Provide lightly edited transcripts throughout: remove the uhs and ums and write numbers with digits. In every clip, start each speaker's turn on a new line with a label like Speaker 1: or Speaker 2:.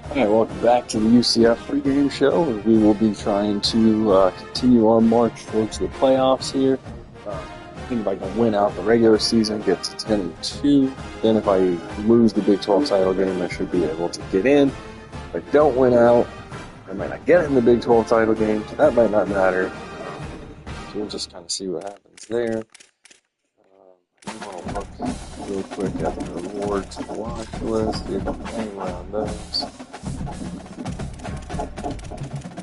Speaker 1: All right, welcome back to the UCF pregame show. We will be trying to continue our march towards the playoffs here. I think if I can win out the regular season, get to 10-2, then if I lose the Big 12 title game, I should be able to get in. If I don't win out, I might not get in the Big 12 title game, so that might not matter. So we'll just kind of see what happens there. I want to look real quick at the rewards watch list, see if I'm anywhere on those.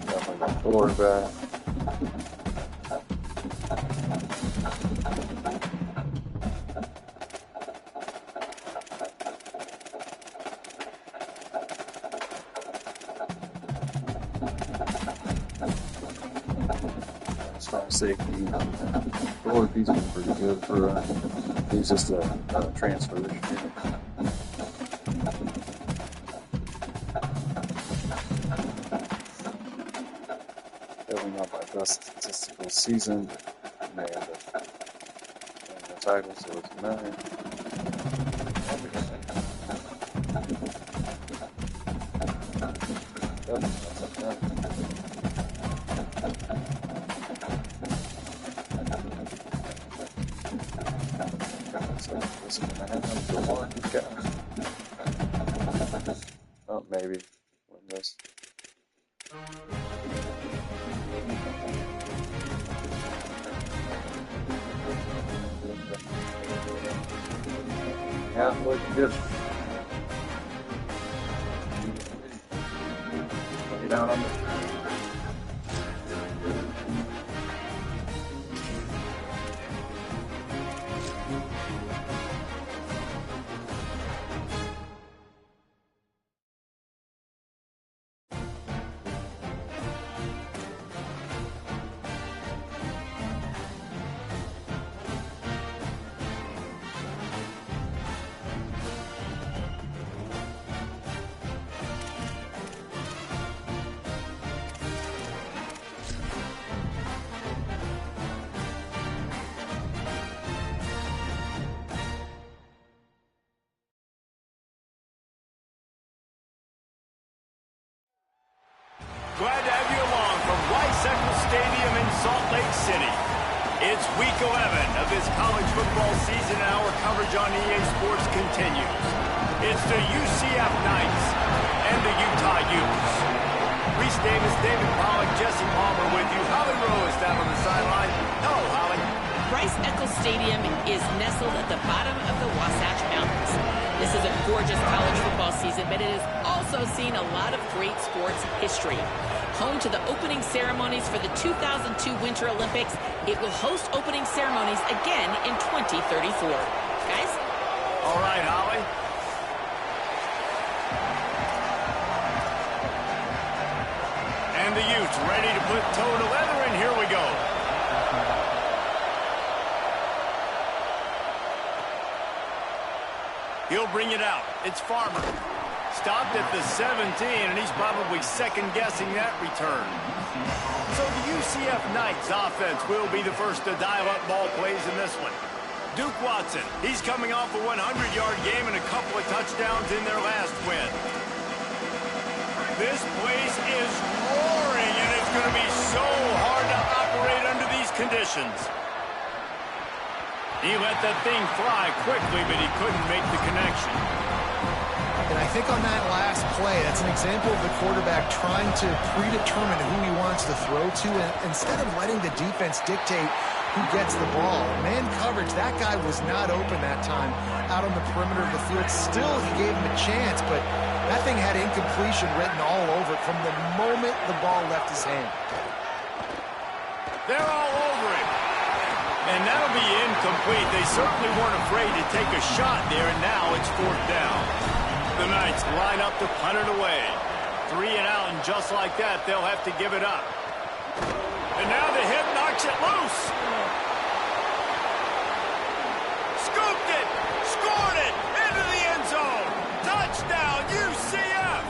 Speaker 1: Definitely got quarterback. Strong safety. Dorothy's been pretty good for he's just a transfer this year. Definitely not my best statistical season, but may end up winning the title, so it's 9. Yep, that's like that. This is gonna have the one guy. Oh, maybe win this. Yeah, look good. Lay down on the.
Speaker 2: Glad to have you along from Ncaa Stadium in Salt Lake City. It's week 11 of this college football season, and our coverage on EA Sports continues. It's the UCF Knights and the Utah Utes. Reese Davis, David Pollock, Jesse Palmer with you. Holly Rose down on the sideline. Hello, Holly.
Speaker 3: Ncaa Stadium is nestled at the bottom of the Wasatch Mountains. This is a gorgeous college football season, but it has also seen a lot of great sports history. Home to the opening ceremonies for the 2002 Winter Olympics, it will host opening ceremonies again in 2034. Guys?
Speaker 2: All right, Holly. And the Utes ready to put toe to leather, and here we go. He'll bring it out. It's Farmer. Stopped at the 17, and he's probably second-guessing that return. So the UCF Knights offense will be the first to dial up ball plays in this one. Duke Watson, he's coming off a 100-yard game and a couple of touchdowns in their last win. This place is roaring, and it's going to be so hard to operate under these conditions. He let that thing fly quickly, but he couldn't make the connection.
Speaker 4: And I think on that last play, that's an example of the quarterback trying to predetermine who he wants to throw to, and instead of letting the defense dictate who gets the ball. Man coverage, that guy was not open that time out on the perimeter of the field. Still, he gave him a chance, but that thing had incompletion written all over it from the moment the ball left his hand.
Speaker 2: They're all over him. And that'll be incomplete. They certainly weren't afraid to take a shot there, and now it's 4th down. The Knights line up to punt it away. 3 and out, and just like that, they'll have to give it up. And now the hit knocks it loose. Scooped it, scored it, into the end zone. Touchdown, UCF!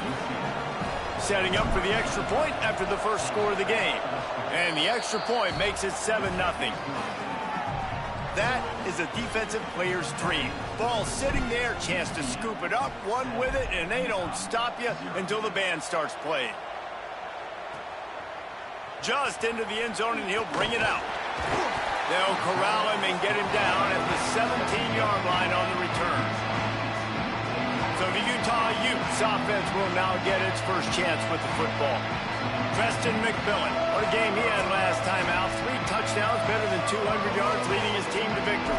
Speaker 2: Setting up for the extra point after the first score of the game. And the extra point makes it 7-0. That is a defensive player's dream. Ball sitting there, chance to scoop it up, run with it, and they don't stop you until the band starts playing. Just into the end zone, and he'll bring it out. They'll corral him and get him down at the 17-yard line on the return. So the Utah Utes offense will now get its first chance with the football. Preston McMillan, what a game he had last time out. 3 touchdowns, better than 200 yards, leading his team to victory.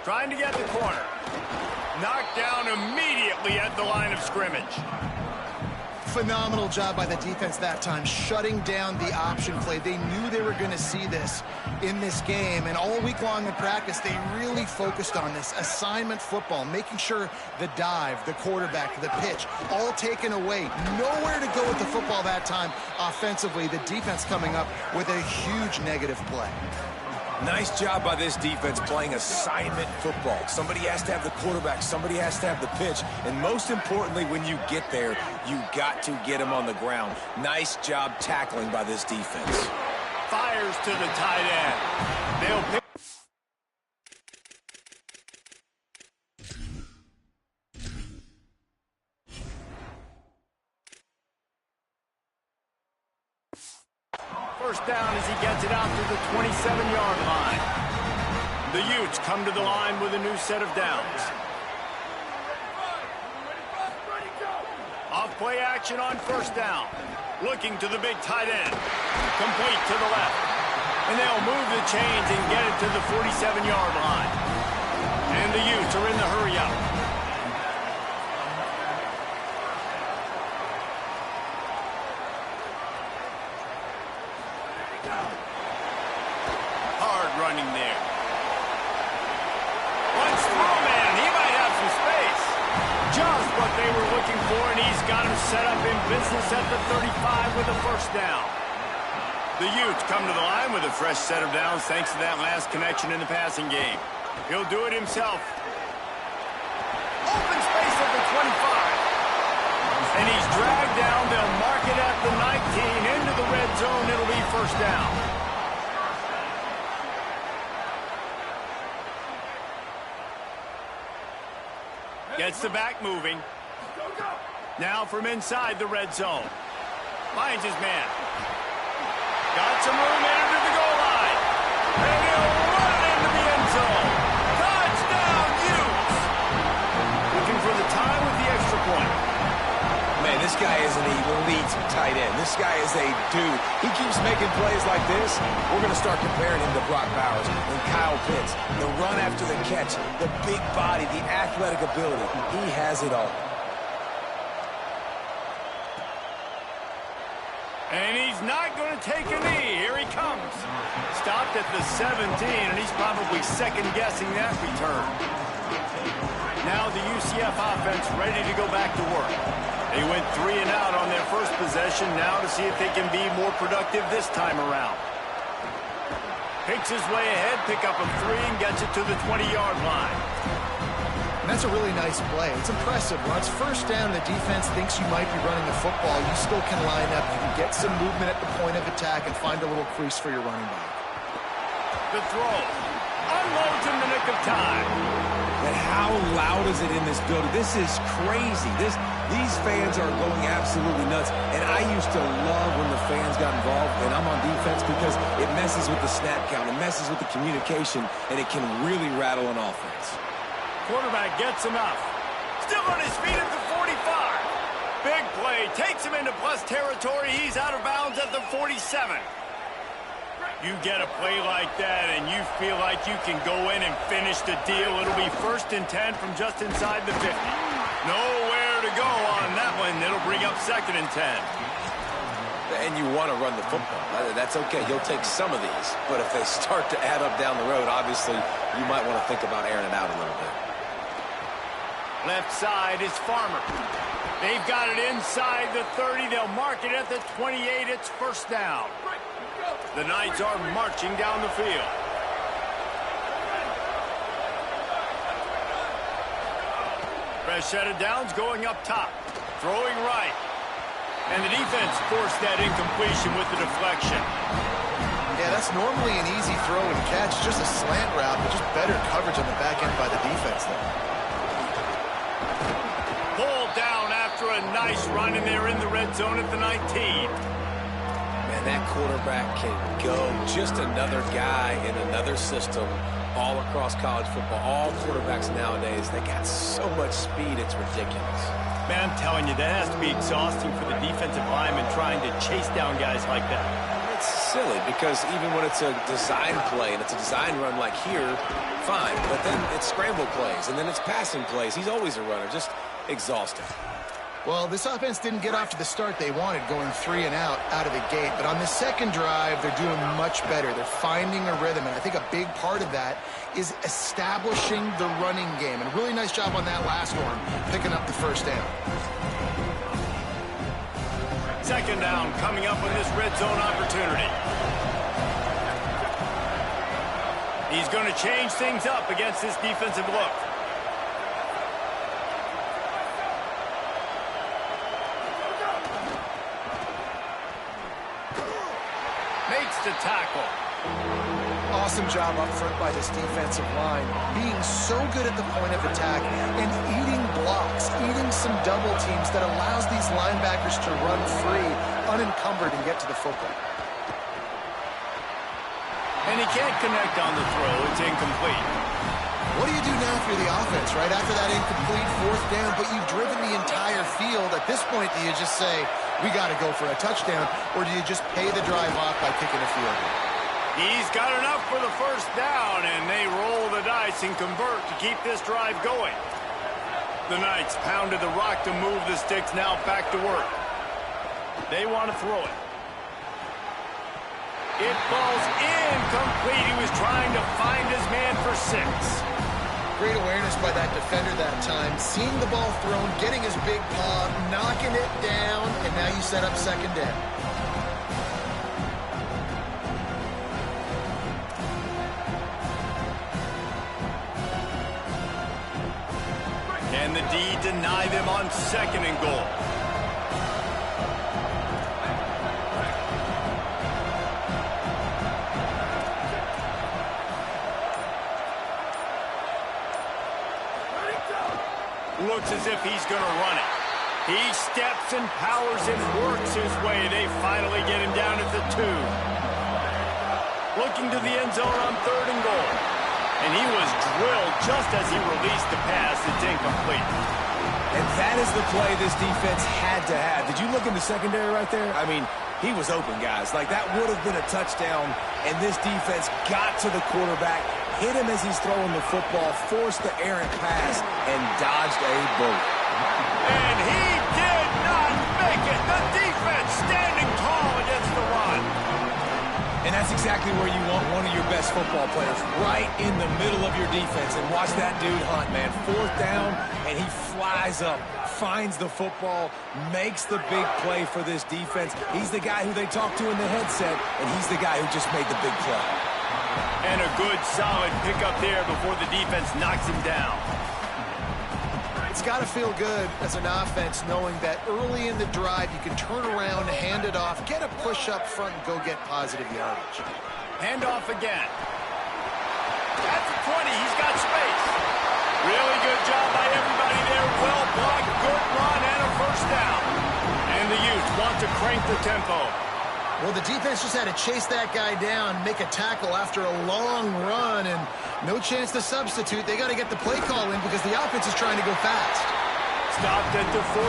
Speaker 2: Trying to get the corner. Knocked down immediately at the line of scrimmage.
Speaker 4: Phenomenal job by the defense that time, shutting down the option play. They knew they were going to see this in this game, and all week long in practice, they really focused on this assignment football, making sure the dive, the quarterback, the pitch, all taken away. Nowhere to go with the football that time offensively. The defense coming up with a huge negative play.
Speaker 5: Nice job by this defense playing assignment football. Somebody has to have the quarterback, somebody has to have the pitch, and most importantly, when you get there, you got to get him on the ground. Nice job tackling by this defense.
Speaker 2: Fires to the tight end. They'll pick. First down as he gets it out to the 27-yard line. The Utes come to the line with a new set of downs. Off play action on first down. Looking to the big tight end. Complete to the left. And they'll move the chains and get it to the 47-yard line. And the Utes are in the hurry up. Hard running there. Once through, man, he might have some space. Just what they were looking for, and he's got him set up in business at the 35 with a first down. The Utes come to the line with a fresh set of downs thanks to that last connection in the passing game. He'll do it himself. Open space at the 25. And he's dragged down. They'll mark it at the 19. Into the red zone. It'll be first down. Gets the back moving. Now from inside the red zone. Finds his man. Got some room into the goal line. And he'll run it into the end zone. Touchdown, Utes! Looking for the tie with the extra point.
Speaker 5: Man, this guy is an elite tight end. This guy is a dude. He keeps making plays like this. We're going to start comparing him to Brock Bowers and Kyle Pitts. The run after the catch, the big body, the athletic ability. He has it all.
Speaker 2: And he's not going to take a knee. Here he comes. Stopped at the 17, and he's probably second-guessing that return. Now the UCF offense ready to go back to work. They went 3 and out on their first possession, now to see if they can be more productive this time around. Picks his way ahead, pick up a 3, and gets it to the 20-yard line.
Speaker 4: And that's a really nice play. It's impressive. When it's first down, the defense thinks you might be running the football. You still can line up. You can get some movement at the point of attack and find a little crease for your running back.
Speaker 2: The throw. Unloads in the nick of time.
Speaker 5: And how loud is it in this building? This is crazy. These fans are going absolutely nuts. And I used to love when the fans got involved, and I'm on defense because it messes with the snap count, it messes with the communication, and it can really rattle an offense.
Speaker 2: Quarterback gets enough. Still on his feet at the 45. Big play. Takes him into plus territory. He's out of bounds at the 47. You get a play like that and you feel like you can go in and finish the deal. It'll be 1st and 10 from just inside the 50. Nowhere to go on that one. It'll bring up 2nd and 10.
Speaker 5: And you want to run the football. That's okay. You'll take some of these. But if they start to add up down the road, obviously, you might want to think about airing it out a little bit.
Speaker 2: Left side is Farmer. They've got it inside the 30. They'll mark it at the 28. It's first down. The Knights are marching down the field. A set of downs going up top. Throwing right. And the defense forced that incompletion with the deflection.
Speaker 4: Yeah, that's normally an easy throw and catch. Just a slant route, but just better coverage on the back end by the defense there.
Speaker 2: Pulled down after a nice run, and they're in the red zone at the 19.
Speaker 5: Man, that quarterback can go. Just another guy in another system all across college football. All quarterbacks nowadays, they got so much speed, it's ridiculous.
Speaker 2: Man, I'm telling you, that has to be exhausting for the defensive lineman trying to chase down guys like that.
Speaker 5: It's silly because even when it's a design play and it's a design run like here, fine. But then it's scramble plays and then it's passing plays. He's always a runner, just exhausting.
Speaker 4: Well, this offense didn't get off to the start they wanted, going 3 and out of the gate. But on the second drive, they're doing much better. They're finding a rhythm, and I think a big part of that is establishing the running game. And a really nice job on that last one, picking up the first down.
Speaker 2: Second down coming up on this red zone opportunity. He's going to change things up against this defensive look. Makes the tackle.
Speaker 4: Awesome job up front by this defensive line, being so good at the point of attack and eating blocks, eating some double teams that allows these linebackers to run free, unencumbered, and get to the football.
Speaker 2: And he can't connect on the throw. It's incomplete.
Speaker 4: What do you do now for the offense, right? After that incomplete fourth down, but you've driven the entire field. At this point, do you just say, we got to go for a touchdown, or do you just pay the drive off by kicking a field goal?
Speaker 2: He's got enough for the first down, and they roll the dice and convert to keep this drive going. The Knights pounded the rock to move the sticks, now back to work. They want to throw it. It falls incomplete. He was trying to find his man for 6.
Speaker 4: Great awareness by that defender that time. Seeing the ball thrown, getting his big paw, knocking it down, and now you set up second down.
Speaker 2: Can the D deny them on second and goal? Looks as if he's going to run it. He steps and powers and works his way. They finally get him down at the 2. Looking to the end zone on third and goal. And he was drilled just as he released the pass. It's incomplete.
Speaker 5: And that is the play this defense had to have. Did you look in the secondary right there? I mean, he was open, guys. Like, that would have been a touchdown, and this defense got to the quarterback, hit him as he's throwing the football, forced the errant pass, and dodged a bullet.
Speaker 2: And he did not make it. The defense standing tall against the run.
Speaker 5: And that's exactly where you want one of your best football players, right in the middle of your defense. And watch that dude hunt, man. Fourth down, and he flies up, finds the football, makes the big play for this defense. He's the guy who they talk to in the headset, and he's the guy who just made the big play.
Speaker 2: And a good, solid pickup there before the defense knocks him down.
Speaker 4: It's got to feel good as an offense knowing that early in the drive you can turn around, hand it off, get a push up front, and go get positive yardage.
Speaker 2: Hand off again. At the 20, he's got space. Really good job by everybody there. Well blocked, good run, and a first down. And the Utes want to crank the tempo.
Speaker 4: Well, the defense just had to chase that guy down, make a tackle after a long run, and no chance to substitute. They got to get the play call in because the offense is trying to go fast.
Speaker 2: Stopped at the 44,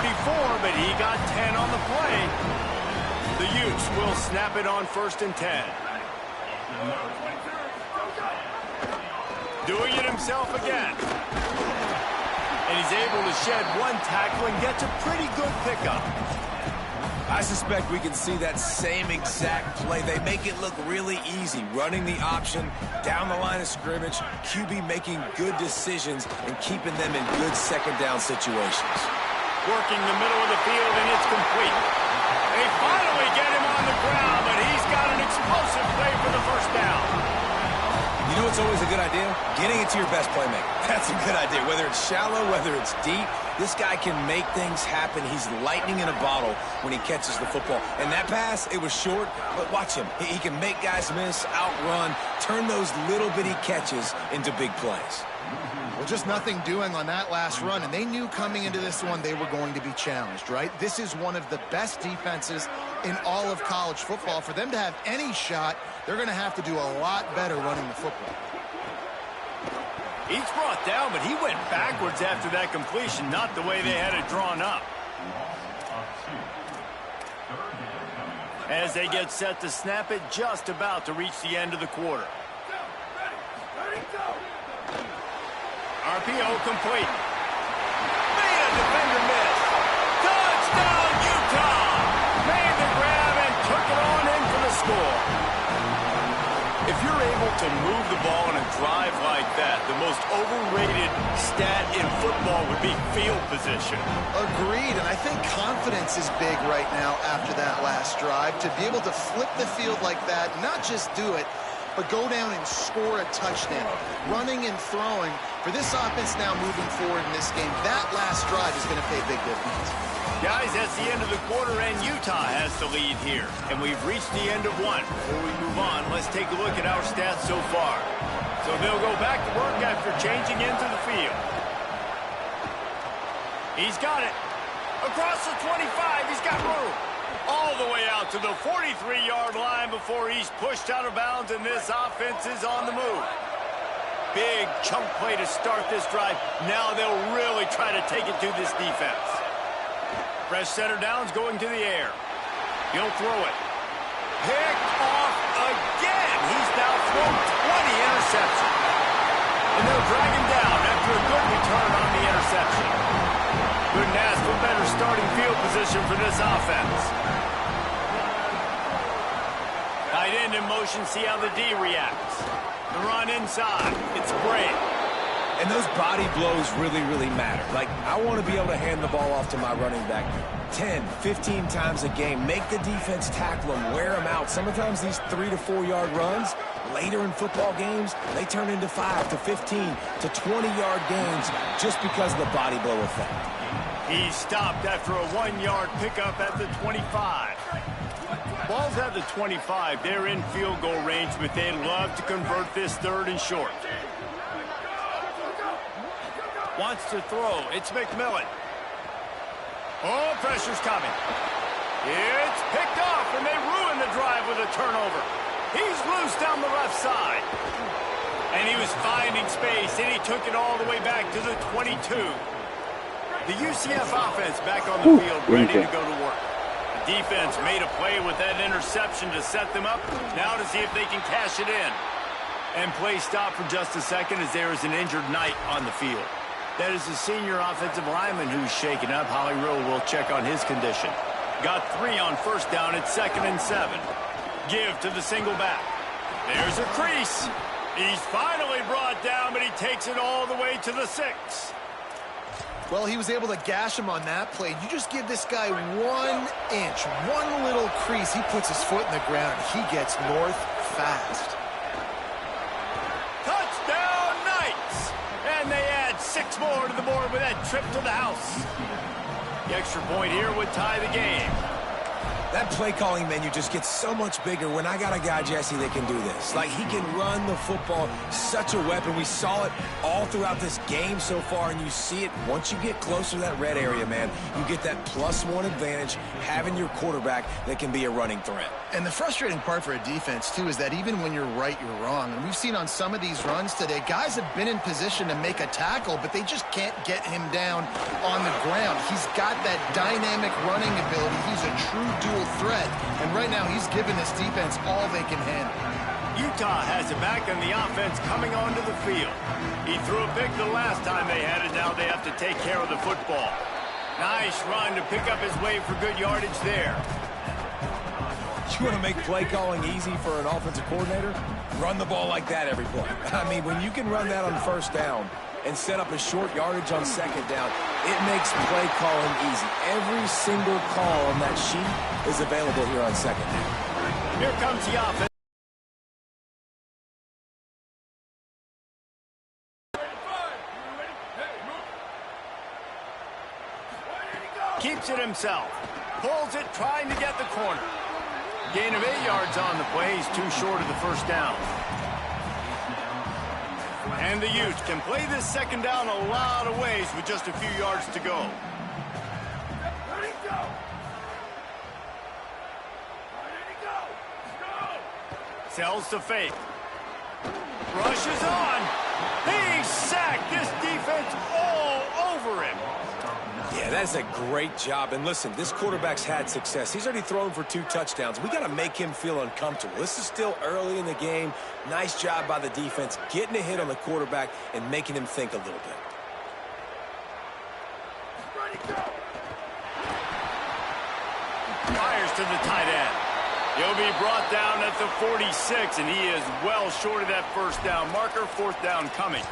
Speaker 2: but he got 10 on the play. The Utes will snap it on 1st and 10. Doing it himself again. And he's able to shed one tackle and gets a pretty good pickup.
Speaker 5: I suspect we can see that same exact play. They make it look really easy, running the option down the line of scrimmage, QB making good decisions and keeping them in good second down situations.
Speaker 2: Working the middle of the field, and it's complete. They finally get him on the ground, but he's got an explosive play for the first down.
Speaker 5: You know what's always a good idea? Getting it to your best playmaker. That's a good idea. Whether it's shallow, whether it's deep, this guy can make things happen. He's lightning in a bottle when he catches the football. And that pass, it was short, but watch him. He can make guys miss, outrun, turn those little bitty catches into big plays.
Speaker 4: Well, just nothing doing on that last run, and they knew coming into this one they were going to be challenged, right? This is one of the best defenses in all of college football. For them to have any shot, they're going to have to do a lot better running the football.
Speaker 2: He's brought down, but he went backwards after that completion, not the way they had it drawn up. As they get set to snap it, just about to reach the end of the quarter. RPO complete. Man, defender missed. Touchdown, Utah! Made the grab and took it on in for the score. If you're able to move the ball in a drive like that, the most overrated stat in football would be field position.
Speaker 4: Agreed, and I think confidence is big right now after that last drive. To be able to flip the field like that, not just do it, but go down and score a touchdown. Running and throwing, for this offense now moving forward in this game, that last drive is going to pay big dividends.
Speaker 2: Guys, that's the end of the quarter, and Utah has the lead here. And we've reached the end of one. Before we move on, let's take a look at our stats so far. So they'll go back to work after changing into the field. He's got it. Across the 25, he's got room. All the way out to the 43-yard line before he's pushed out of bounds, and this offense is on the move. Big chunk play to start this drive. Now they'll really try to take it to this defense. Fresh center downs going to the air. He'll throw it. Picked off again. He's now thrown 20 interceptions. And they'll drag him down after a good return on the interception. Couldn't ask for better starting field position for this offense. Tight end in motion, see how the D reacts. The run inside. It's great.
Speaker 5: And those body blows really, really matter. Like, I want to be able to hand the ball off to my running back 10, 15 times a game. Make the defense tackle them, wear them out. Sometimes these 3 to 4 yard runs, later in football games, they turn into 5 to 15 to 20-yard gains just because of the body blow effect.
Speaker 2: He stopped after a 1-yard pickup at the 25. Ball's at the 25. They're in field goal range, but they'd love to convert this third and short. Wants to throw. It's McMillan. Oh, pressure's coming. It's picked off, and they ruin the drive with a turnover. He's loose down the left side. And he was finding space, and he took it all the way back to the 22. The UCF offense back on the field, ready to go to work. The defense made a play with that interception to set them up. Now to see if they can cash it in. And play stop for just a second as there is an injured Knight on the field. That is the senior offensive lineman who's shaken up. Holly Rowe will check on his condition. Got 3 on first down at 2nd and 7. Give to the single back. There's a crease. He's finally brought down, but he takes it all the way to the 6.
Speaker 4: Well, he was able to gash him on that play. You just give this guy 1 inch, one little crease. He puts his foot in the ground, and he gets north fast.
Speaker 2: Touchdown, Knights! And they add 6 more to the board with that trip to the house. The extra point here would tie the game.
Speaker 5: That play calling menu just gets so much bigger when I got a guy, Jesse, that can do this. Like, he can run the football, such a weapon. We saw it all throughout this game so far, and you see it once you get closer to that red area, man. You get that +1 advantage, having your quarterback that can be a running threat.
Speaker 4: And the frustrating part for a defense, too, is that even when you're right, you're wrong. And we've seen on some of these runs today, guys have been in position to make a tackle, but they just can't get him down on the ground. He's got that dynamic running ability. He's a true dual threat, and right now he's giving this defense all they can handle.
Speaker 2: Utah has it back, and the offense coming onto the field. He threw a pick the last time they had it. Now they have to take care of the football. Nice run to pick up his way for good yardage there.
Speaker 5: You want to make play calling easy for an offensive coordinator? Run the ball like that every play. I mean, when you can run that on first down and set up a short yardage on second down, it makes play calling easy. Every single call on that sheet is available here on second down.
Speaker 2: Here comes the offense. Keeps it himself. Pulls it, trying to get the corner. Gain of 8 yards on the play. He's too short of the first down. And the Utes can play this second down a lot of ways with just a few yards to go. Sells to fake. Rushes on. He's sacked. This defense all over him.
Speaker 5: Yeah, that's a great job. And listen, this quarterback's had success. He's already thrown for 2 touchdowns. We got to make him feel uncomfortable. This is still early in the game. Nice job by the defense, getting a hit on the quarterback and making him think a little bit.
Speaker 2: Fires to the tight end. He'll be brought down at the 46, and he is well short of that first down marker. 4th down coming.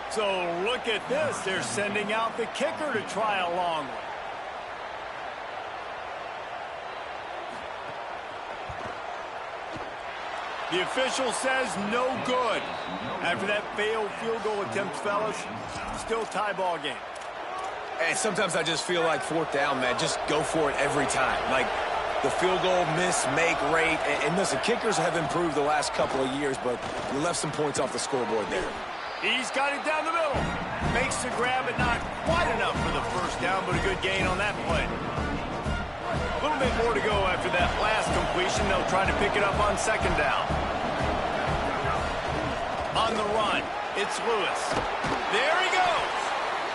Speaker 2: So look at this. They're sending out the kicker to try a long one. The official says no good. After that failed field goal attempt, fellas, still tie ball game.
Speaker 5: And sometimes I just feel like 4th down, man. Just go for it every time. Like the field goal miss-make rate. And listen, kickers have improved the last couple of years, but you left some points off the scoreboard there.
Speaker 2: He's got it down the middle. Makes the grab, but not quite enough for the first down, but a good gain on that play. A little bit more to go after that last completion. They'll try to pick it up on 2nd down. On the run, it's Lewis. There he goes.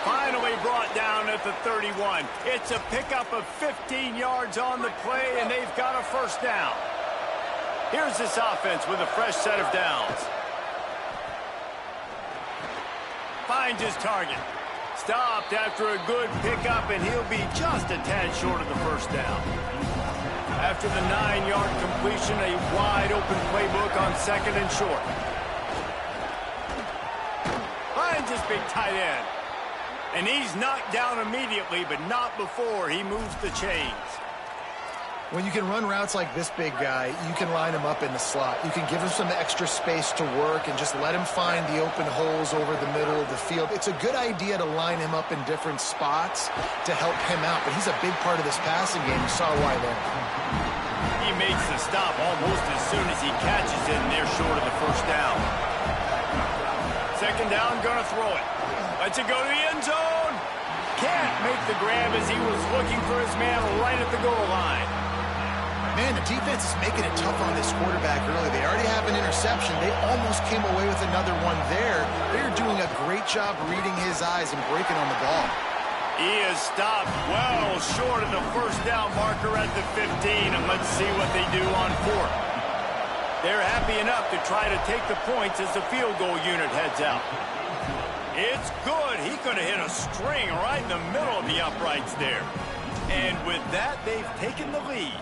Speaker 2: Finally brought down at the 31. It's a pickup of 15 yards on the play, and they've got a first down. Here's this offense with a fresh set of downs. Finds his target. Stopped after a good pickup, and he'll be just a tad short of the first down. After the 9-yard completion, a wide-open playbook on 2nd and short. Finds his big tight end. And he's knocked down immediately, but not before he moves the chains.
Speaker 4: When you can run routes like this big guy, you can line him up in the slot. You can give him some extra space to work and just let him find the open holes over the middle of the field. It's a good idea to line him up in different spots to help him out, but he's a big part of this passing game. You saw why there.
Speaker 2: He makes the stop almost as soon as he catches it, and they're short of the first down. 2nd down, gonna throw it. Lets it go to the end zone. Can't make the grab as he was looking for his man right at the goal line.
Speaker 4: Man, the defense is making it tough on this quarterback early. They already have an interception. They almost came away with another one there. They're doing a great job reading his eyes and breaking on the ball.
Speaker 2: He is stopped well short of the first down marker at the 15, and let's see what they do on 4th. They're happy enough to try to take the points as the field goal unit heads out. It's good. He could have hit a string right in the middle of the uprights there. And with that, they've taken the lead.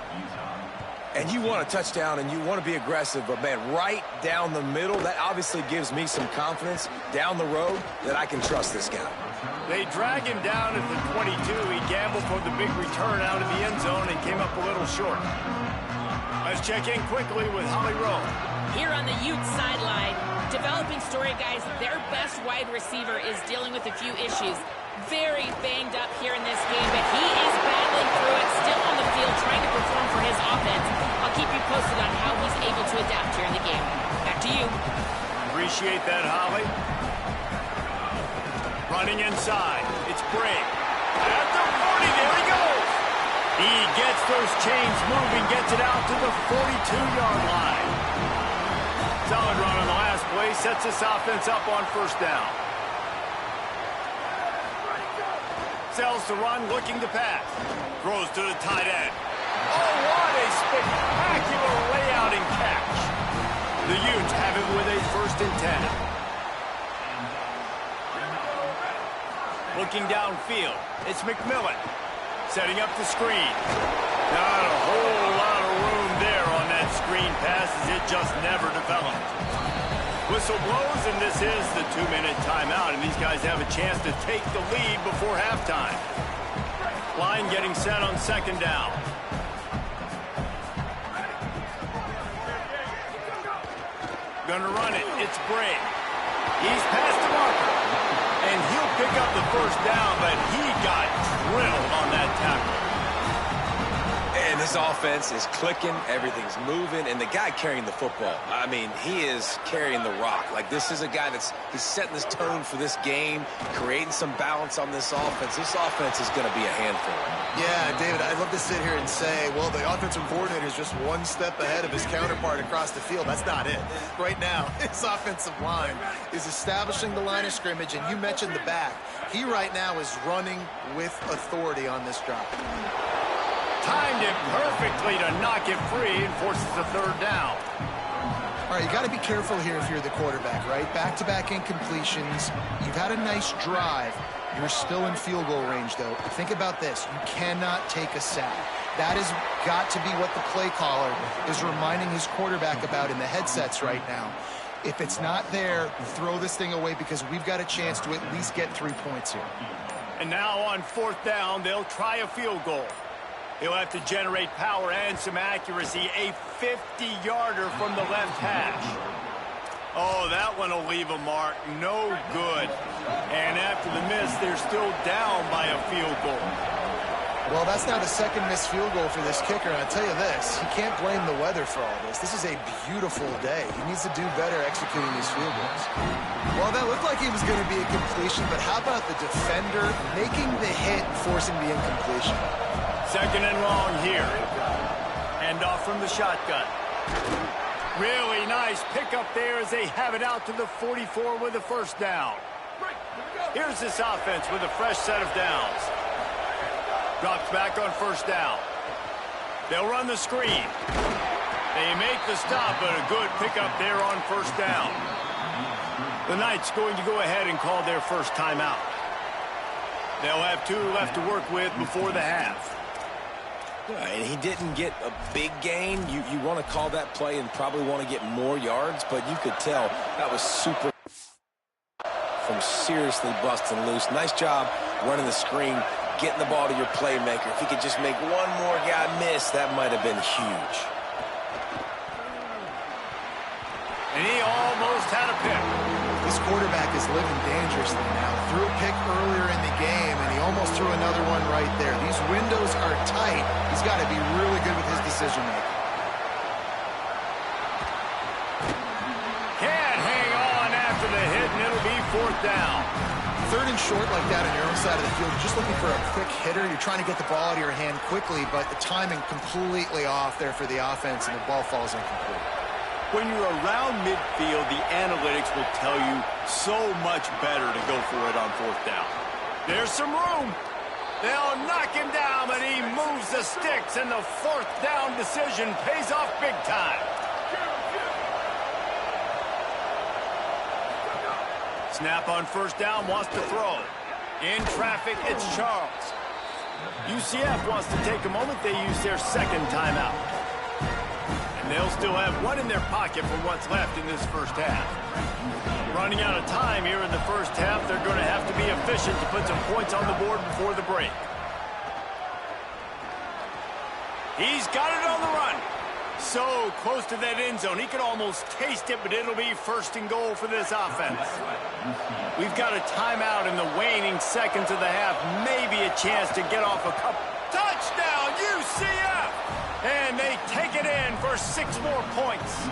Speaker 5: And you want a touchdown and you want to be aggressive, but man, right down the middle, that obviously gives me some confidence down the road that I can trust this guy.
Speaker 2: They drag him down at the 22. He gambled for the big return out of the end zone and came up a little short. Let's check in quickly with Holly Rowe.
Speaker 3: Here on the Utes sideline, developing story, guys, their best wide receiver is dealing with a few issues. Very banged up here in this game, but he is battling through it, still on the field, trying to perform for his offense. I'll keep you posted on how he's able to adapt here in the game. Back to you.
Speaker 2: Appreciate that, Holly. Running inside. It's Bray. At the 40, there he goes. He gets those chains moving, gets it out to the 42-yard line. Solid run on the last play, sets this offense up on first down. Sells to run, looking to pass. Throws to the tight end. Oh, what a spectacular layout and catch. The Utes have it with a 1st and 10. Looking downfield, it's McMillan. Setting up the screen. Not a whole lot of room there on that screen pass as it just never developed. Whistle blows, and this is the 2-minute timeout, and these guys have a chance to take the lead before halftime. Line getting set on 2nd down. Gonna run it. It's Bray. He's past the marker. And he'll pick up the first down, but he got drilled on that tackle.
Speaker 5: And this offense is clicking, everything's moving, and the guy carrying the football, I mean, he is carrying the rock. Like, this is a guy he's setting this tone for this game, creating some balance on this offense. This offense is going to be a handful.
Speaker 4: Yeah, David, I'd love to sit here and say, well, the offensive coordinator is just one step ahead of his counterpart across the field. That's not it. Right now, his offensive line is establishing the line of scrimmage, and you mentioned the back. He right now is running with authority on this drive.
Speaker 2: Timed it perfectly to knock it free and forces the third down.
Speaker 4: All right, you got to be careful here if you're the quarterback, right? Back-to-back incompletions. You've had a nice drive. You're still in field goal range, though. Think about this. You cannot take a sack. That has got to be what the play caller is reminding his quarterback about in the headsets right now. If it's not there, throw this thing away because we've got a chance to at least get 3 points here.
Speaker 2: And now on fourth down, they'll try a field goal. He'll have to generate power and some accuracy. A 50-yarder from the left hash. Oh, that one will leave a mark. No good. And after the miss, they're still down by a field goal.
Speaker 4: Well, that's now the second missed field goal for this kicker. And I'll tell you this, he can't blame the weather for all this. This is a beautiful day. He needs to do better executing these field goals. Well, that looked like he was going to be a completion, but how about the defender making the hit and forcing the incompletion?
Speaker 2: Second and long here. Hand off from the shotgun. Really nice pickup there as they have it out to the 44 with a first down. Here's this offense with a fresh set of downs. Drops back on first down. They'll run the screen. They make the stop, but a good pickup there on first down. The Knights going to go ahead and call their first timeout. They'll have 2 left to work with before the half.
Speaker 5: And he didn't get a big gain. You want to call that play and probably want to get more yards, but you could tell that was super from seriously busting loose. Nice job running the screen, getting the ball to your playmaker. If he could just make one more guy miss, that might have been huge.
Speaker 2: And he almost had a pick.
Speaker 4: This quarterback is living dangerously now. Threw a pick earlier in the game, and he almost threw another one right there. These windows are tight. He's got to be really good with his decision-making.
Speaker 2: Can't hang on after the hit, and it'll be fourth down.
Speaker 4: Third and short like that on your own side of the field, just looking for a quick hitter. You're trying to get the ball out of your hand quickly, but the timing completely off there for the offense, and the ball falls incomplete.
Speaker 2: When you're around midfield, the analytics will tell you so much better to go for it on fourth down. There's some room. They'll knock him down, but he moves the sticks, and the fourth down decision pays off big time. Snap on first down, wants to throw. In traffic, it's Charles. UCF wants to take a moment. They use their second timeout. They'll still have one in their pocket for what's left in this first half. Running out of time here in the first half, they're going to have to be efficient to put some points on the board before the break. He's got it on the run. So close to that end zone. He could almost taste it, but it'll be first and goal for this offense. We've got a timeout in the waning seconds of the half. Maybe a chance to get off a couple. Touchdown, UCF! And they take it in for 6 more points.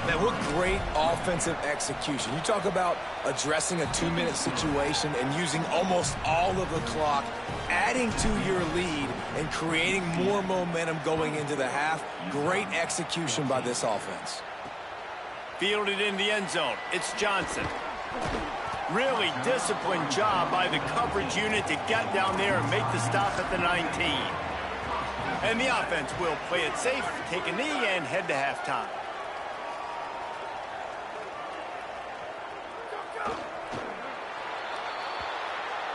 Speaker 5: Man, what great offensive execution. You talk about addressing a 2-minute situation and using almost all of the clock, adding to your lead, and creating more momentum going into the half. Great execution by this offense.
Speaker 2: Fielded in the end zone. It's Johnson. Really disciplined job by the coverage unit to get down there and make the stop at the 19. And the offense will play it safe, take a knee, and head to halftime.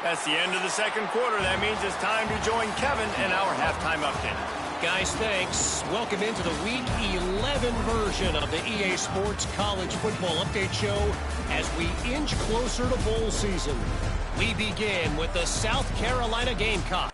Speaker 2: That's the end of the second quarter. That means it's time to join Kevin in our halftime update.
Speaker 6: Guys, thanks. Welcome into the Week 11 version of the EA Sports College Football Update Show as we inch closer to bowl season. We begin with the South Carolina Gamecocks.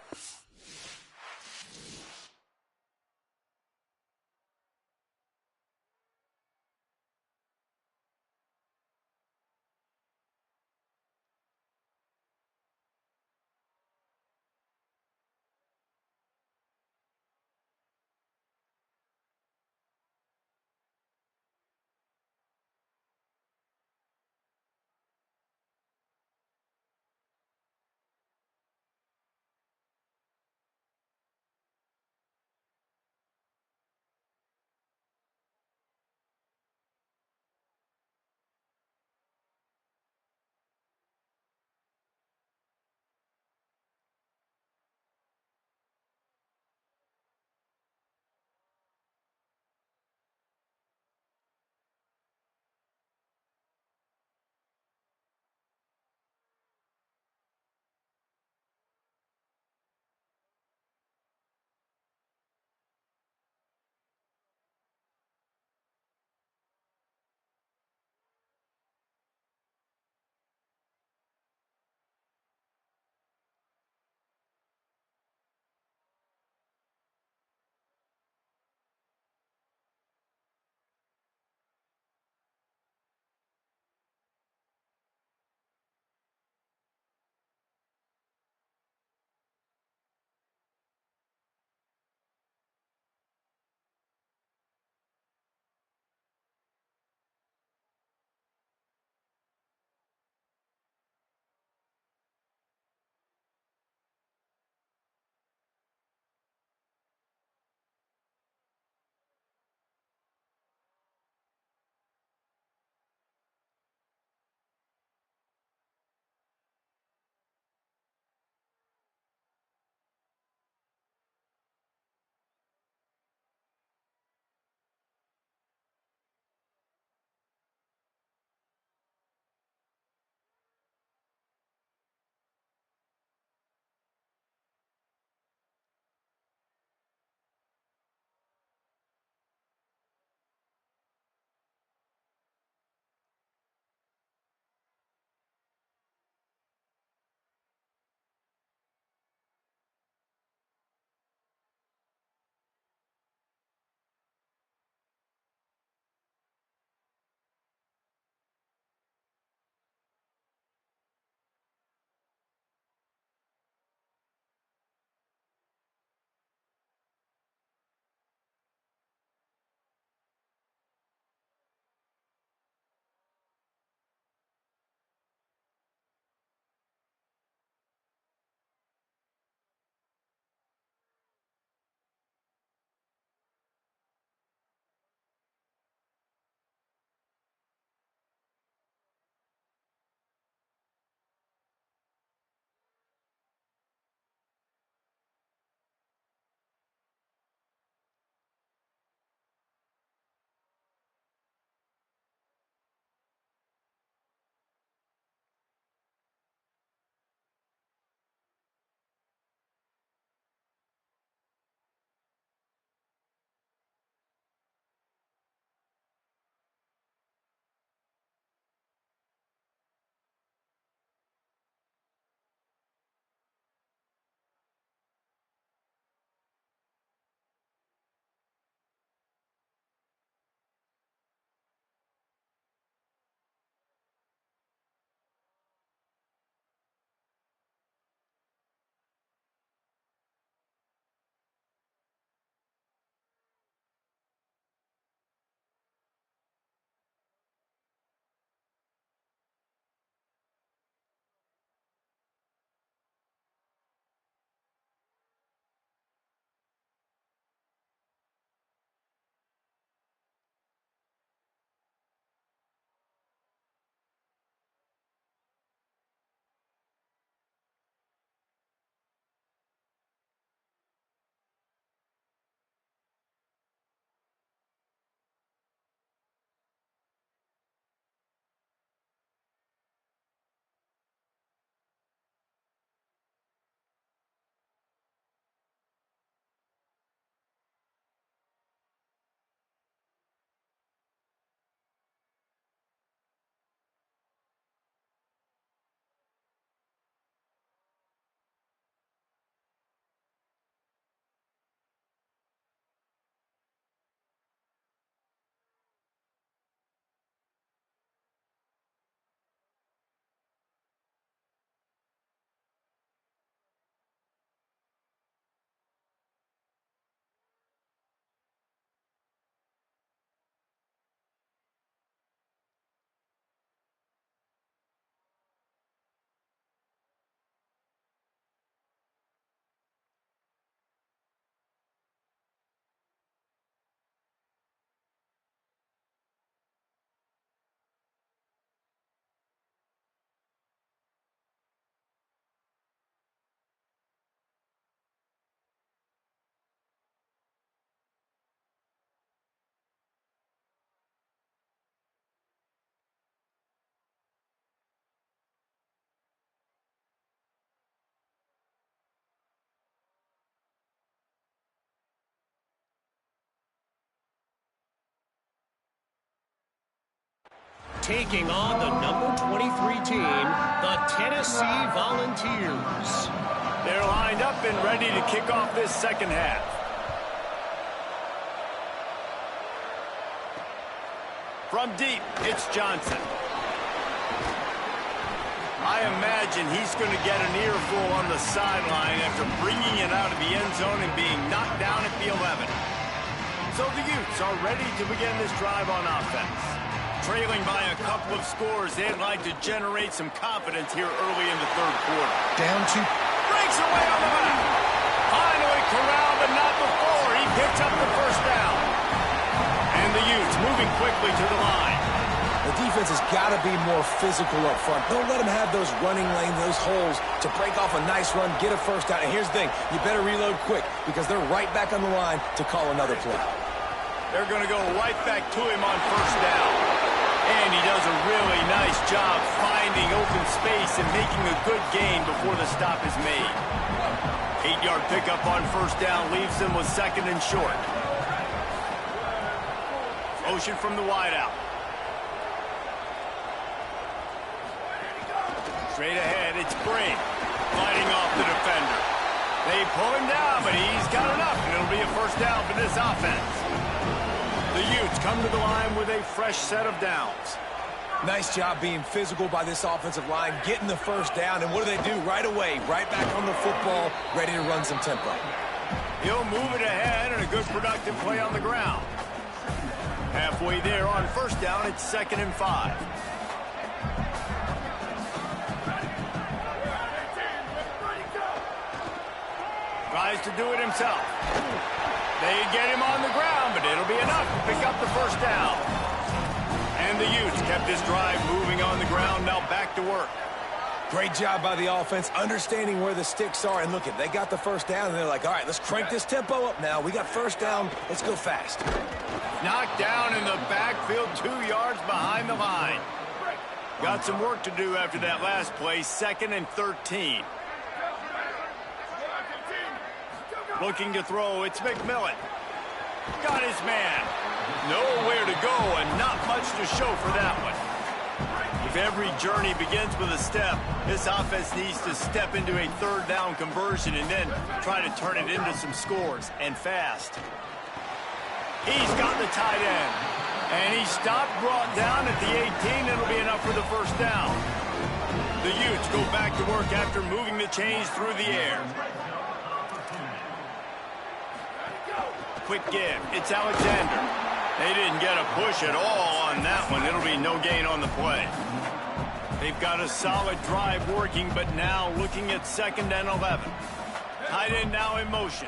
Speaker 6: taking on the number 23 team, the Tennessee Volunteers.
Speaker 2: They're lined up and ready to kick off this second half. From deep, it's Johnson. I imagine he's going to get an earful on the sideline after bringing it out of the end zone and being knocked down at the 11. So the Utes are ready to begin this drive on offense. Trailing by a couple of scores, they'd like to generate some confidence here early in the third quarter.
Speaker 4: Down two.
Speaker 2: Breaks away on the back. Finally corralled, but not before. He picks up the first down. And the Utes moving quickly to the line.
Speaker 5: The defense has got to be more physical up front. Don't let them have those running lanes, those holes to break off a nice run, get a first down. And here's the thing, you better reload quick because they're right back on the line to call another play.
Speaker 2: They're going to go right back to him on first down. And he does a really nice job finding open space and making a good gain before the stop is made. 8-yard pickup on first down leaves them with second and short. Motion from the wideout. Straight ahead, it's Brink fighting off the defender. They pull him down, but he's got enough, and it'll be a first down for this offense. The Utes come to the line with a fresh set of downs.
Speaker 5: Nice job being physical by this offensive line, getting the first down, and what do? Right away, right back on the football, ready to run some tempo.
Speaker 2: He'll move it ahead, and a good productive play on the ground. Halfway there on first down, it's 2nd and 5. Tries to do it himself. They get him on the ground, but it'll be enough to pick up the first down. And the Utes kept this drive moving on the ground, now back to work.
Speaker 5: Great job by the offense, understanding where the sticks are. And look, they got the first down, and they're like, all right, let's crank this tempo up now. We got first down. Let's go fast.
Speaker 2: Knocked down in the backfield, 2 yards behind the line. Got some work to do after that last play, 2nd and 13. Looking to throw, it's McMillan. Got his man. Nowhere to go and not much to show for that one. If every journey begins with a step, this offense needs to step into a third down conversion and then try to turn it into some scores, and fast. He's got the tight end. And he stopped, brought down at the 18. It'll be enough for the first down. The Utes go back to work after moving the chains through the air. Quick give. It's Alexander. They didn't get a push at all on that one. It'll be no gain on the play. They've got a solid drive working, but now looking at 2nd and 11. Tight end now in motion.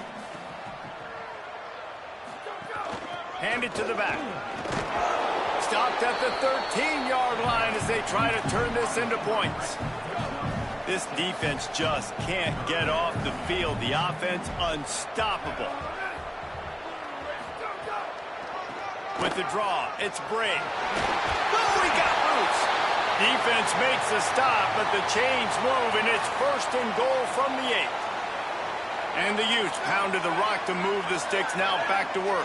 Speaker 2: Hand it to the back. Stopped at the 13-yard line as they try to turn this into points. This defense just can't get off the field. The offense unstoppable. With the draw, it's Brink. Oh, he got loose. Defense makes the stop, but the chains move, and it's 1st and goal from the 8. And the Utes pounded the rock to move the sticks, now back to work.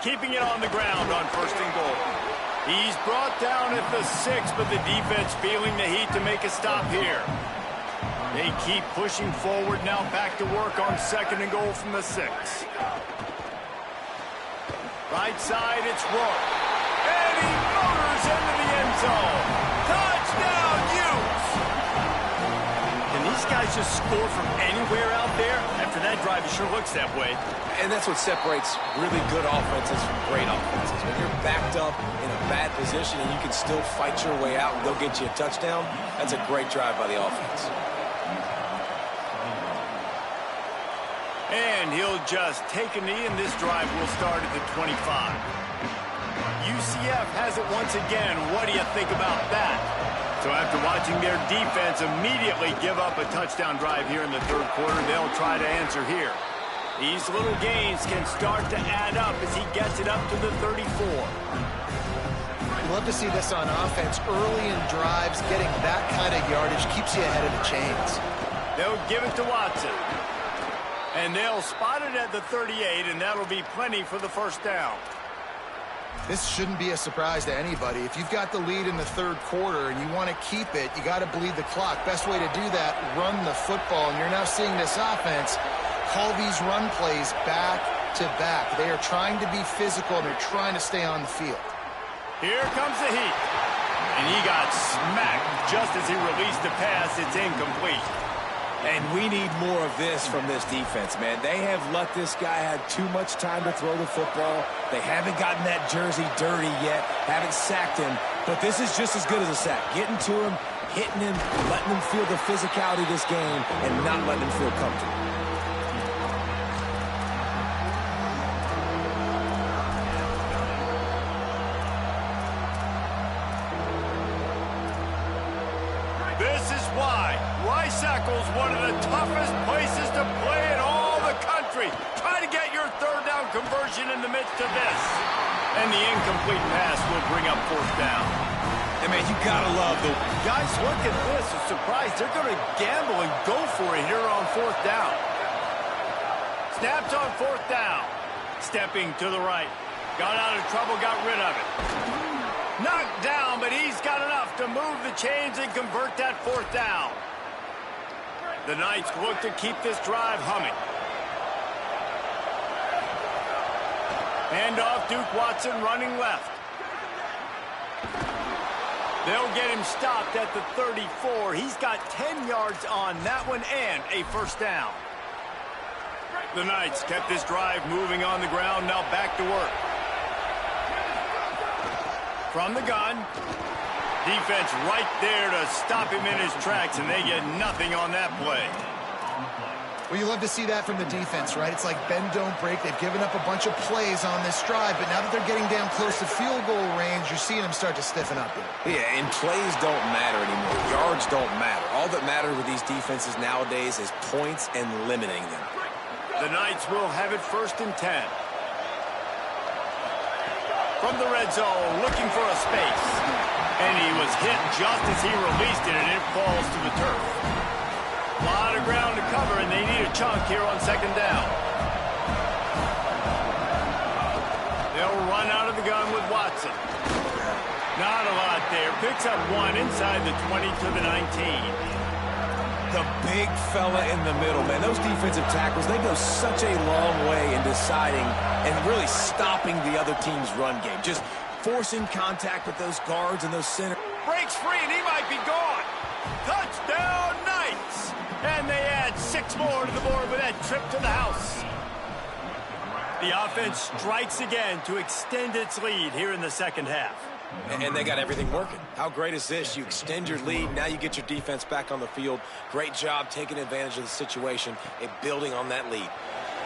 Speaker 2: Keeping it on the ground on 1st and goal. He's brought down at the 6, but the defense feeling the heat to make a stop here. They keep pushing forward, now back to work on 2nd and goal from the 6. Right side, it's Rourke. And he motors into the end zone. Touchdown, Utes! Can these guys just score from anywhere out there? After that drive, it sure looks that way.
Speaker 5: And that's what separates really good offenses from great offenses. When you're backed up in a bad position and you can still fight your way out and they'll get you a touchdown, that's a great drive by the offense.
Speaker 2: And he'll just take a knee, and this drive will start at the 25. UCF has it once again. What do you think about that? So after watching their defense immediately give up a touchdown drive here in the third quarter, they'll try to answer here. These little gains can start to add up as he gets it up to the 34.
Speaker 4: Love to see this on offense. Early in drives, getting that kind of yardage keeps you ahead of the chains.
Speaker 2: They'll give it to Watson. And they'll spot it at the 38, and that'll be plenty for the first down.
Speaker 4: This shouldn't be a surprise to anybody. If you've got the lead in the third quarter and you want to keep it, you got to bleed the clock. Best way to do that, run the football. And you're now seeing this offense call these run plays back to back. They are trying to be physical, and they're trying to stay on the field.
Speaker 2: Here comes the heat. And he got smacked just as he released the pass. It's incomplete.
Speaker 5: And we need more of this from this defense, man. They have let this guy have too much time to throw the football. They haven't gotten that jersey dirty yet, haven't sacked him. But this is just as good as a sack. Getting to him, hitting him, letting him feel the physicality of this game, and not letting him feel comfortable.
Speaker 2: This is why Rice-Eccles, one of the toughest places to play in all the country. Try to get your third down conversion in the midst of this. And the incomplete pass will bring up fourth down.
Speaker 5: And, man, you got to love the...
Speaker 2: Guys, look at this. I'm surprised they're going to gamble and go for it here on fourth down. Snaps on fourth down. Stepping to the right. Got out of trouble, got rid of it. Knocked down, but he's got enough to move the chains and convert that fourth down. The Knights look to keep this drive humming. Handoff, Duke Watson running left. They'll get him stopped at the 34. He's got 10 yards on that one and a first down. The Knights kept this drive moving on the ground, now back to work. From the gun, defense right there to stop him in his tracks, and they get nothing on that play.
Speaker 4: Well, you love to see that from the defense, right? It's like bend, don't break. They've given up a bunch of plays on this drive, but now that they're getting down close to field goal range, you're seeing them start to stiffen up here.
Speaker 5: Yeah, and plays don't matter anymore. Yards don't matter. All that matters with these defenses nowadays is points and limiting them.
Speaker 2: The Knights will have it 1st and 10. From the red zone, looking for a space. And he was hit just as he released it, and it falls to the turf. A lot of ground to cover, and they need a chunk here on 2nd down. They'll run out of the gun with Watson. Not a lot there. Picks up one inside the 20 to the 19.
Speaker 5: The big fella in the middle, man. Those defensive tackles, they go such a long way in deciding and really stopping the other team's run game. Just forcing contact with those guards and those centers.
Speaker 2: Breaks free, and he might be gone. Touchdown, Knights! And they add 6 more to the board with that trip to the house. The offense strikes again to extend its lead here in the second half.
Speaker 5: And they got everything working. How great is this? You extend your lead. Now you get your defense back on the field. Great job taking advantage of the situation and building on that lead.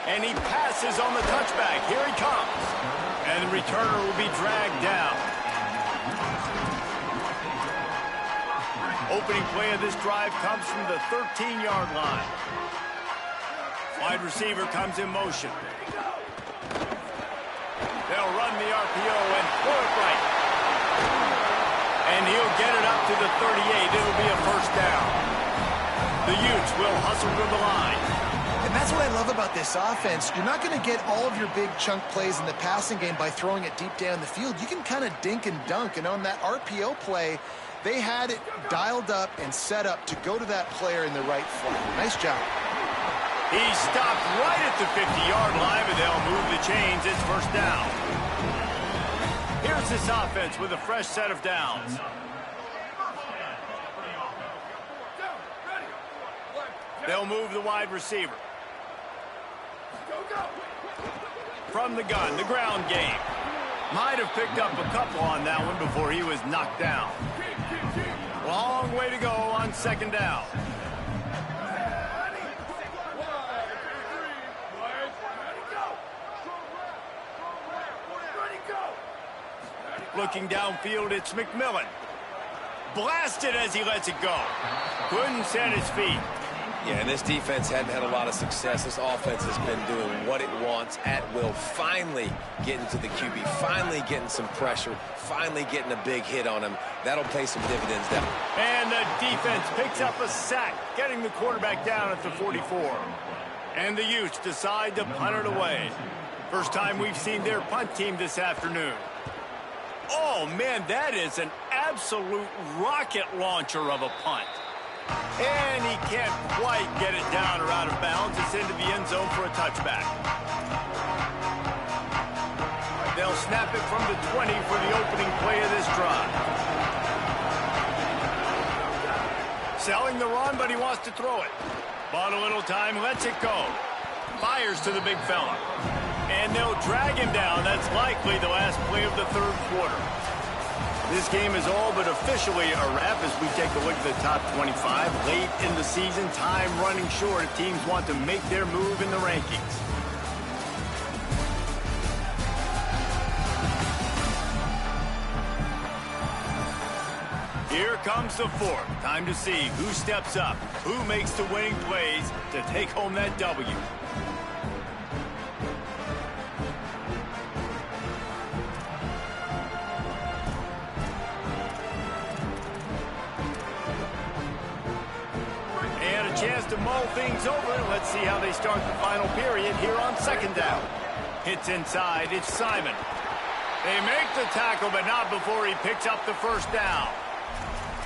Speaker 2: And he passes on the touchback. Here he comes. And the returner will be dragged down. Opening play of this drive comes from the 13-yard line. Wide receiver comes in motion. They'll run the RPO and throw it right. And he'll get it up to the 38. It'll be a first down. The Utes will hustle to the line.
Speaker 4: And that's what I love about this offense. You're not going to get all of your big chunk plays in the passing game by throwing it deep down the field. You can kind of dink and dunk. And on that RPO play, they had it dialed up and set up to go to that player in the right flank. Nice job.
Speaker 2: He stopped right at the 50-yard line, but they'll move the chains. It's first down. Here's this offense with a fresh set of downs. They'll move the wide receiver. From the gun, the ground game. Might have picked up a couple on that one before he was knocked down. Long way to go on 2nd down. Looking downfield, it's McMillan. Blasted as he lets it go. Couldn't set his feet.
Speaker 5: Yeah, and this defense hadn't had a lot of success. This offense has been doing what it wants at will. Finally getting to the QB. Finally getting some pressure. Finally getting a big hit on him. That'll pay some dividends down.
Speaker 2: And the defense picks up a sack, getting the quarterback down at the 44. And the Utes decide to punt it away. First time we've seen their punt team this afternoon. Oh, man, that is an absolute rocket launcher of a punt. And he can't quite get it down or out of bounds. It's into the end zone for a touchback. They'll snap it from the 20 for the opening play of this drive. Selling the run, but he wants to throw it. Bought a little time, lets it go. Fires to the big fella. And they'll drag him down. That's likely the last play of the third quarter. This game is all but officially a wrap as we take a look at the top 25. Late in the season, time running short if teams want to make their move in the rankings. Here comes the fourth. Time to see who steps up, who makes the winning plays to take home that W. And a chance to mull things over. Let's see how they start the final period here on second down. Hits inside. It's Simon. They make the tackle, but not before he picks up the first down.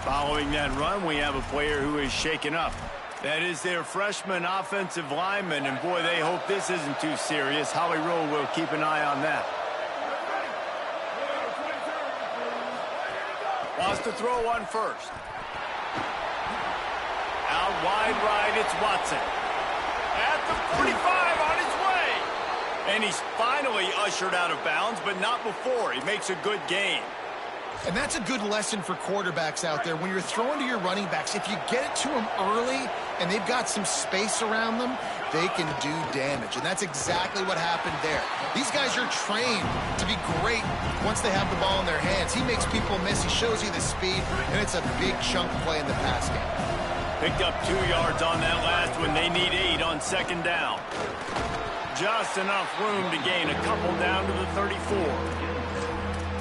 Speaker 2: Following that run, we have a player who is shaken up. That is their freshman offensive lineman, and boy, they hope this isn't too serious. Holly Rowe will keep an eye on that. Wants to throw one first. Out wide right, it's Watson. At the 45 on his way. And he's finally ushered out of bounds, but not before. He makes a good gain.
Speaker 4: And that's a good lesson for quarterbacks out there. When you're throwing to your running backs, if you get it to them early and they've got some space around them, they can do damage. And that's exactly what happened there. These guys are trained to be great once they have the ball in their hands. He makes people miss. He shows you the speed, and it's a big chunk play in the pass game.
Speaker 2: Picked up 2 yards on that last one. They need 8 on second down. Just enough room to gain a couple down to the 34.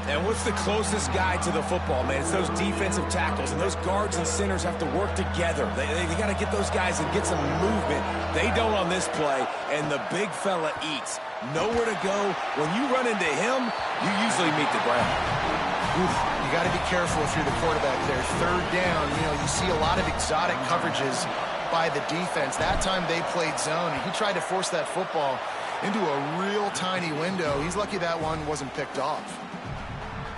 Speaker 5: And what's the closest guy to the football, man? It's those defensive tackles, and those guards and centers have to work together. They got to get those guys and get some movement. They don't on this play, and the big fella eats. Nowhere to go. When you run into him, you usually meet the ground.
Speaker 4: Oof, you got to be careful if you're the quarterback there. Third down, you see a lot of exotic coverages by the defense. That time they played zone, and he tried to force that football into a real tiny window. He's lucky that one wasn't picked off.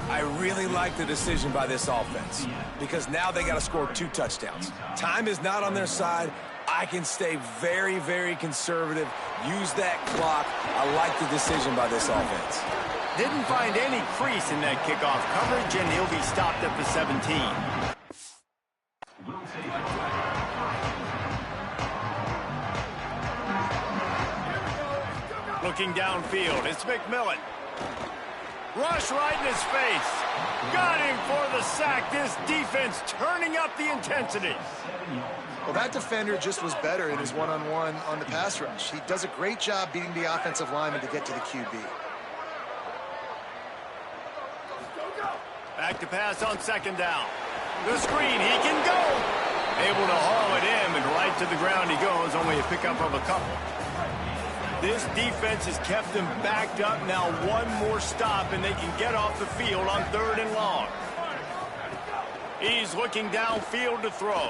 Speaker 5: I really like the decision by this offense because now they got to score 2 touchdowns. Time is not on their side. I can stay very, very conservative, use that clock. I like the decision by this offense.
Speaker 2: Didn't find any crease in that kickoff coverage, and he'll be stopped at the 17. Looking downfield, it's McMillan. Rush right in his face. Got him for the sack. This defense turning up the intensity.
Speaker 4: Well, that defender just was better in his one-on-one on the pass rush. He does a great job beating the offensive lineman to get to the QB.
Speaker 2: Back to pass on second down. The screen, he can go. Able to haul it in, and right to the ground he goes. Only a pickup of a couple. This defense has kept them backed up. Now one more stop, and they can get off the field on 3rd and long. He's looking downfield to throw.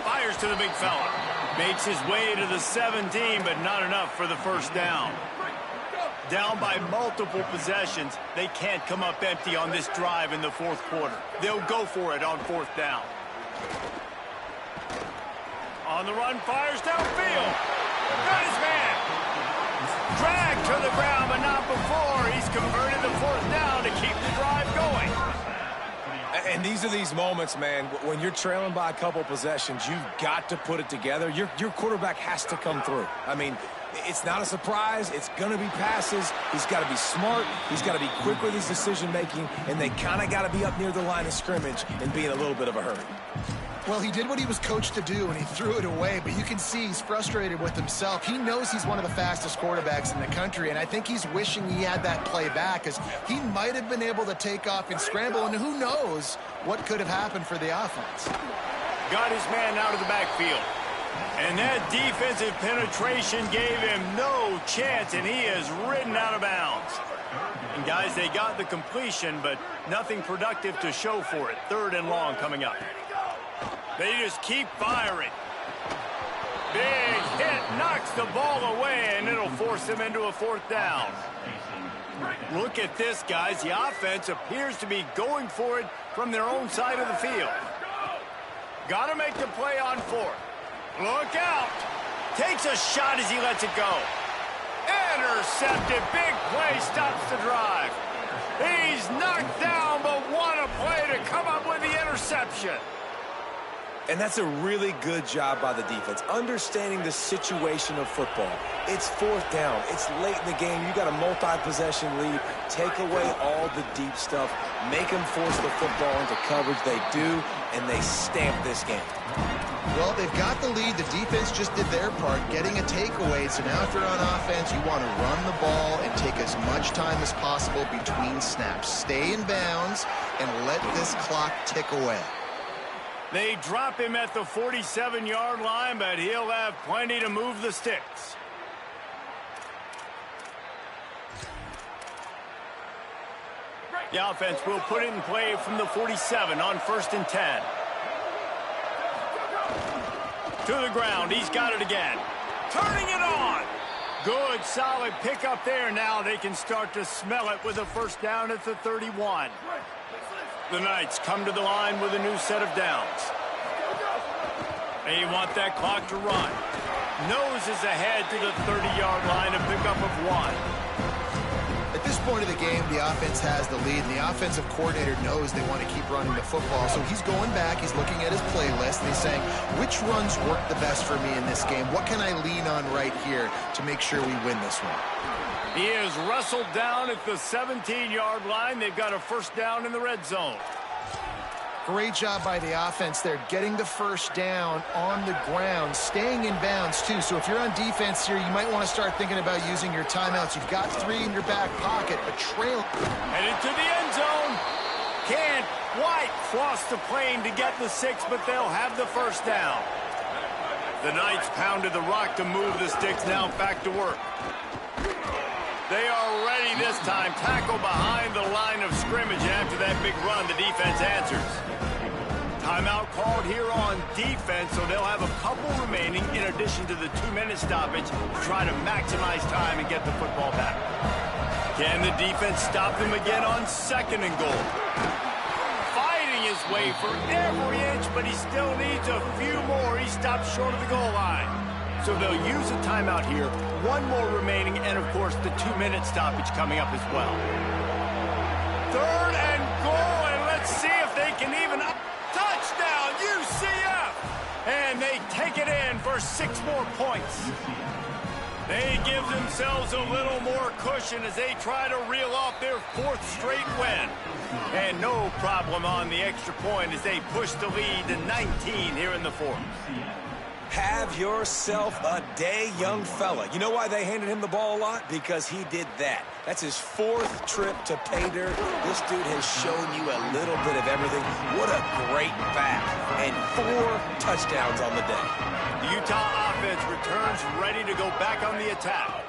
Speaker 2: Fires to the big fella. Makes his way to the 17, but not enough for the first down. Down by multiple possessions. They can't come up empty on this drive in the 4th quarter. They'll go for it on 4th down. On the run, fires downfield. Got his man. Dragged to the ground, but not before. He's converted the 4th down to keep the drive going.
Speaker 5: And these are these moments, man, when you're trailing by a couple possessions, you've got to put it together. Your quarterback has to come through. I mean, it's not a surprise. It's going to be passes. He's got to be smart. He's got to be quick with his decision-making, and they kind of got to be up near the line of scrimmage and be in a little bit of a hurry.
Speaker 4: Well, he did what he was coached to do, and he threw it away, but you can see he's frustrated with himself. He knows he's one of the fastest quarterbacks in the country, and I think he's wishing he had that play back, because he might have been able to take off and scramble, and who knows what could have happened for the offense.
Speaker 2: Got his man out of the backfield. And that defensive penetration gave him no chance, and he is ridden out of bounds. And guys, they got the completion, but nothing productive to show for it. 3rd and long coming up. They just keep firing. Big hit, knocks the ball away, and it'll force them into a 4th down. Look at this, guys. The offense appears to be going for it from their own side of the field. Got to make the play on 4th. Look out. Takes a shot as he lets it go. Intercepted. Big play stops the drive. He's knocked down, but what a play to come up with the interception.
Speaker 5: And that's a really good job by the defense, understanding the situation of football. It's 4th down. It's late in the game. You got a multi-possession lead. Take away all the deep stuff. Make them force the football into coverage. They do, and they stamp this game.
Speaker 4: Well, they've got the lead. The defense just did their part, getting a takeaway. So now if you're on offense, you want to run the ball and take as much time as possible between snaps. Stay in bounds and let this clock tick away.
Speaker 2: They drop him at the 47-yard line, but he'll have plenty to move the sticks. The offense will put it in play from the 47 on 1st and 10. To the ground. He's got it again. Turning it on. Good, solid pickup there. Now they can start to smell it with a 1st down at the 31. The Knights come to the line with a new set of downs. They want that clock to run. Noses ahead to the 30-yard line, a pickup of 1.
Speaker 4: At this point of the game, the offense has the lead, and the offensive coordinator knows they want to keep running the football. So he's going back, he's looking at his playlist, and he's saying, which runs work the best for me in this game? What can I lean on right here to make sure we win this one?
Speaker 2: He is wrestled down at the 17-yard line. They've got a 1st down in the red zone.
Speaker 4: Great job by the offense there, getting the 1st down on the ground, staying in bounds, too. So if you're on defense here, you might want to start thinking about using your timeouts. You've got 3 in your back pocket, a trail.
Speaker 2: Headed to the end zone. Can't quite cross the plane to get the 6, but they'll have the 1st down. The Knights pounded the rock to move the sticks, now back to work. They are ready this time. Tackle behind the line of scrimmage. And after that big run, the defense answers. Timeout called here on defense, so they'll have a couple remaining in addition to the 2-minute stoppage to try to maximize time and get the football back. Can the defense stop them again on 2nd and goal? Fighting his way for every inch, but he still needs a few more. He stopped short of the goal line. So they'll use a timeout here. 1 more remaining, and of course the 2-minute stoppage coming up as well. 3rd and goal, and let's see if they can even up. Touchdown, UCF! And they take it in for 6 more points. They give themselves a little more cushion as they try to reel off their 4th straight win. And no problem on the extra point as they push the lead to 19 here in the 4th.
Speaker 5: Have yourself a day, young fella. You know why they handed him the ball a lot? Because he did that. That's his 4th trip to pay dirt. This dude has shown you a little bit of everything. What a great back. And 4 touchdowns on the day.
Speaker 2: The Utah offense returns ready to go back on the attack.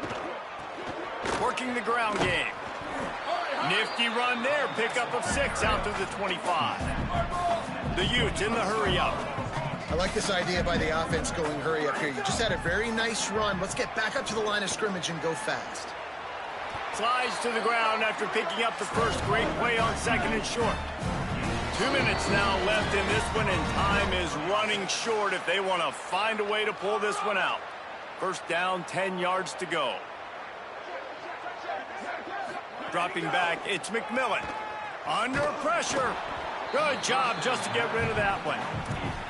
Speaker 2: Working the ground game. Nifty run there. Pickup of 6 out to the 25. The Utes in the hurry up.
Speaker 4: I like this idea by the offense going hurry up here. You just had a very nice run. Let's get back up to the line of scrimmage and go fast.
Speaker 2: Slides to the ground after picking up the first. Great play on 2nd and short. 2 minutes now left in this one, and time is running short if they want to find a way to pull this one out. 1st down, 10 yards to go. Dropping back, it's McMillan. Under pressure. Good job just to get rid of that one.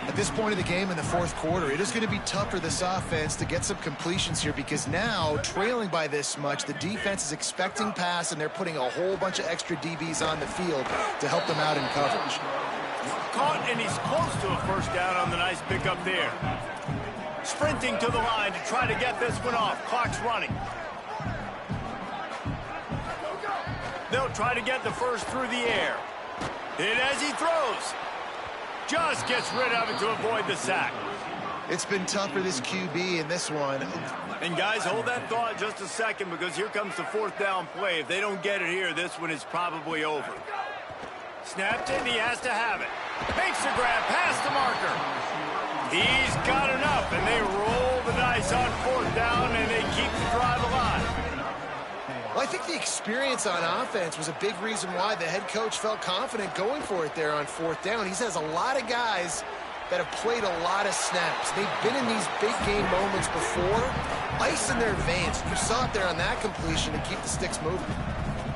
Speaker 4: At this point of the game in the 4th quarter, it is going to be tough for this offense to get some completions here because now, trailing by this much, the defense is expecting pass, and they're putting a whole bunch of extra DBs on the field to help them out in coverage.
Speaker 2: Caught, and he's close to a 1st down on the nice pickup there. Sprinting to the line to try to get this one off. Clock's running. They'll try to get the 1st through the air. Hit as he throws. Just gets rid of it to avoid the sack.
Speaker 4: It's been tough for this QB in this one.
Speaker 2: And guys, hold that thought just a second, because here comes the fourth down play. If they don't get it here, this one is probably over. Snapped it, and he has to have it. Makes the grab past the marker. He's got enough, and they roll the dice on fourth down, and they keep the drive alive.
Speaker 4: Well, I think the experience on offense was a big reason why the head coach felt confident going for it there on fourth down. He has a lot of guys that have played a lot of snaps. They've been in these big game moments before. Ice in their veins. You saw it there on that completion to keep the sticks moving.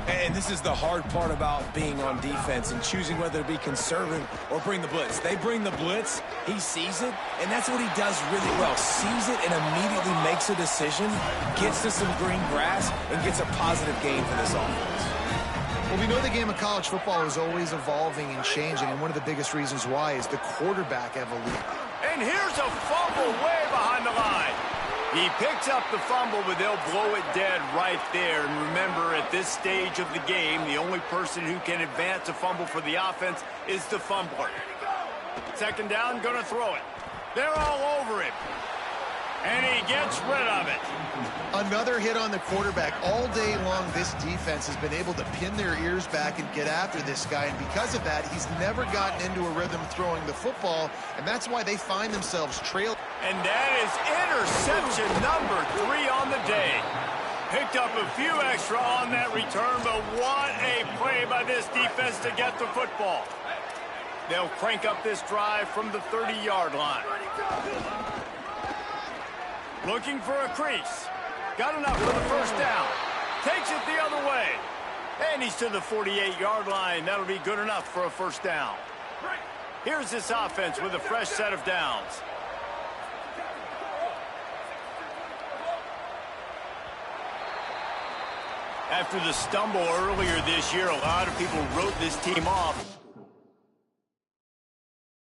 Speaker 5: And this is the hard part about being on defense and choosing whether to be conservative or bring the blitz. They bring the blitz, he sees it, and that's what he does really well. Sees it and immediately makes a decision, gets to some green grass, and gets a positive gain for this offense.
Speaker 4: Well, we know the game of college football is always evolving and changing, and one of the biggest reasons why is the quarterback evolution.
Speaker 2: And here's a fumble way behind the line. He picks up the fumble, but they'll blow it dead right there. And remember, at this stage of the game, the only person who can advance a fumble for the offense is the fumbler. Second down, gonna throw it. They're all over him. And he gets rid of it.
Speaker 4: Another hit on the quarterback. All day long, this defense has been able to pin their ears back and get after this guy. And because of that, he's never gotten into a rhythm throwing the football. And that's why they find themselves trailing.
Speaker 2: And that is interception number 3 on the day. Picked up a few extra on that return, but what a play by this defense to get the football. They'll crank up this drive from the 30-yard line. Looking for a crease. Got enough for the first down. Takes it the other way. And he's to the 48-yard line. That'll be good enough for a first down. Here's this offense with a fresh set of downs. After the stumble earlier this year, a lot of people wrote this team off.